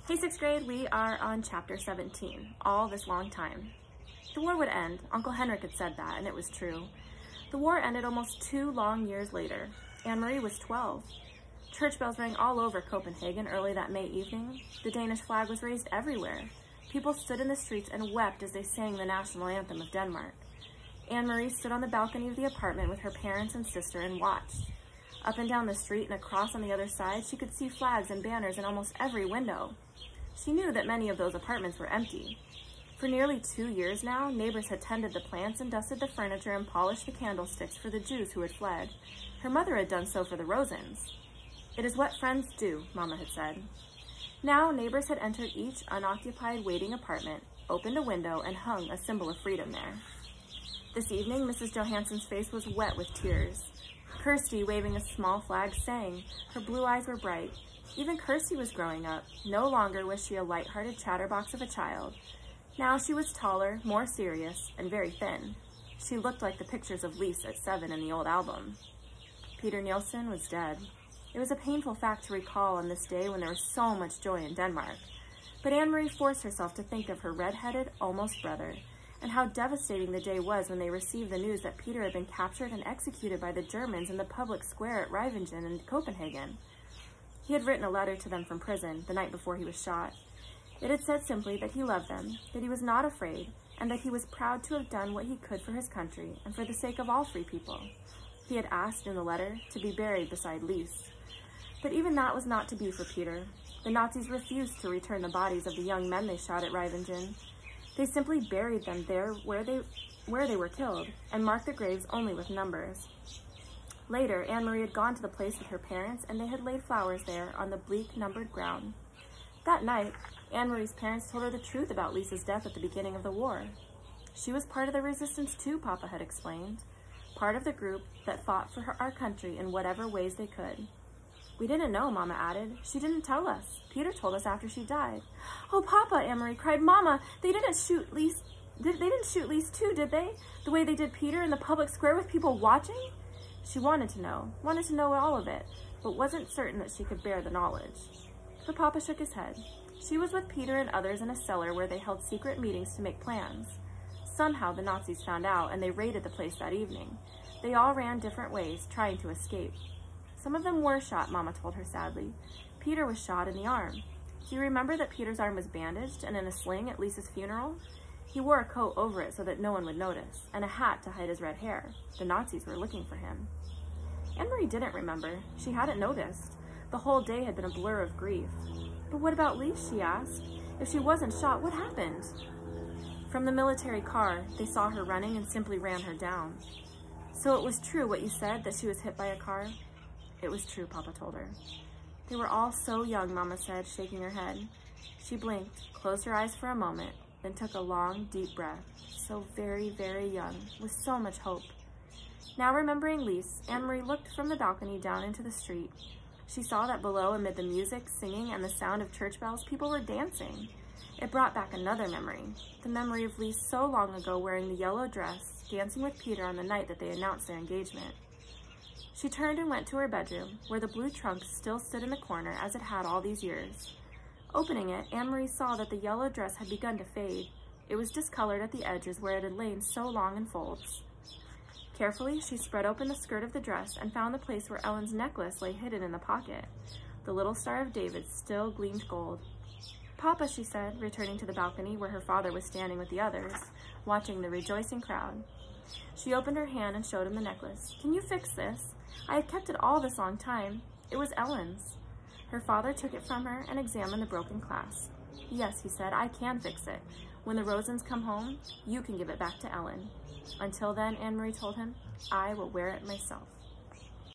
Hey, 6th grade, we are on chapter 17, all this long time. The war would end. Uncle Henrik had said that, and it was true. The war ended almost 2 long years later. Anne-Marie was 12. Church bells rang all over Copenhagen early that May evening. The Danish flag was raised everywhere. People stood in the streets and wept as they sang the national anthem of Denmark. Anne-Marie stood on the balcony of the apartment with her parents and sister and watched. Up and down the street and across on the other side, she could see flags and banners in almost every window. She knew that many of those apartments were empty. For nearly 2 years now, neighbors had tended the plants and dusted the furniture and polished the candlesticks for the Jews who had fled. Her mother had done so for the Rosens. "It is what friends do," Mama had said. Now, neighbors had entered each unoccupied waiting apartment, opened a window, and hung a symbol of freedom there. This evening, Mrs. Johansson's face was wet with tears. Kirsty, waving a small flag, sang. Her blue eyes were bright. Even Kirsty was growing up. No longer was she a light-hearted chatterbox of a child. Now she was taller, more serious, and very thin. She looked like the pictures of Lise at 7 in the old album. Peter Nielsen was dead. It was a painful fact to recall on this day when there was so much joy in Denmark. But Anne-Marie forced herself to think of her red-headed, almost brother, and how devastating the day was when they received the news that Peter had been captured and executed by the Germans in the public square at Rivingen in Copenhagen. He had written a letter to them from prison the night before he was shot. It had said simply that he loved them, that he was not afraid, and that he was proud to have done what he could for his country and for the sake of all free people. He had asked in the letter to be buried beside Lise. But even that was not to be for Peter. The Nazis refused to return the bodies of the young men they shot at Rivingen. They simply buried them there where they were killed, and marked the graves only with numbers. Later, Anne-Marie had gone to the place with her parents, and they had laid flowers there on the bleak, numbered ground. That night, Anne-Marie's parents told her the truth about Lisa's death at the beginning of the war. She was part of the resistance too, Papa had explained. Part of the group that fought for our country in whatever ways they could. "We didn't know," Mama added. "She didn't tell us. Peter told us after she died." "Oh, Papa," Anne-Marie cried, "Mama, they didn't shoot Lise. They didn't shoot Lise too, did they? The way they did Peter in the public square with people watching?" She wanted to know all of it, but wasn't certain that she could bear the knowledge. But Papa shook his head. She was with Peter and others in a cellar where they held secret meetings to make plans. Somehow the Nazis found out, and they raided the place that evening. They all ran different ways, trying to escape. Some of them were shot, Mama told her sadly. Peter was shot in the arm. Do you remember that Peter's arm was bandaged and in a sling at Lisa's funeral? He wore a coat over it so that no one would notice, and a hat to hide his red hair. The Nazis were looking for him. Anne-Marie didn't remember. She hadn't noticed. The whole day had been a blur of grief. But what about Lise, she asked. If she wasn't shot, what happened? From the military car, they saw her running and simply ran her down. So it was true what you said, that she was hit by a car? It was true, Papa told her. They were all so young, Mama said, shaking her head. She blinked, closed her eyes for a moment, then took a long, deep breath. So very, very young, with so much hope. Now remembering Lise, Anne-Marie looked from the balcony down into the street. She saw that below, amid the music, singing, and the sound of church bells, people were dancing. It brought back another memory, the memory of Lise so long ago wearing the yellow dress, dancing with Peter on the night that they announced their engagement. She turned and went to her bedroom, where the blue trunk still stood in the corner as it had all these years. Opening it, Anne-Marie saw that the yellow dress had begun to fade. It was discolored at the edges where it had lain so long in folds. Carefully, she spread open the skirt of the dress and found the place where Ellen's necklace lay hidden in the pocket. The little Star of David still gleamed gold. "Papa," she said, returning to the balcony where her father was standing with the others, watching the rejoicing crowd. She opened her hand and showed him the necklace. "Can you fix this? I have kept it all this long time. It was Ellen's." Her father took it from her and examined the broken clasp. "Yes," he said, "I can fix it. When the Rosens come home, you can give it back to Ellen. Until then," Anne-Marie told him, "I will wear it myself."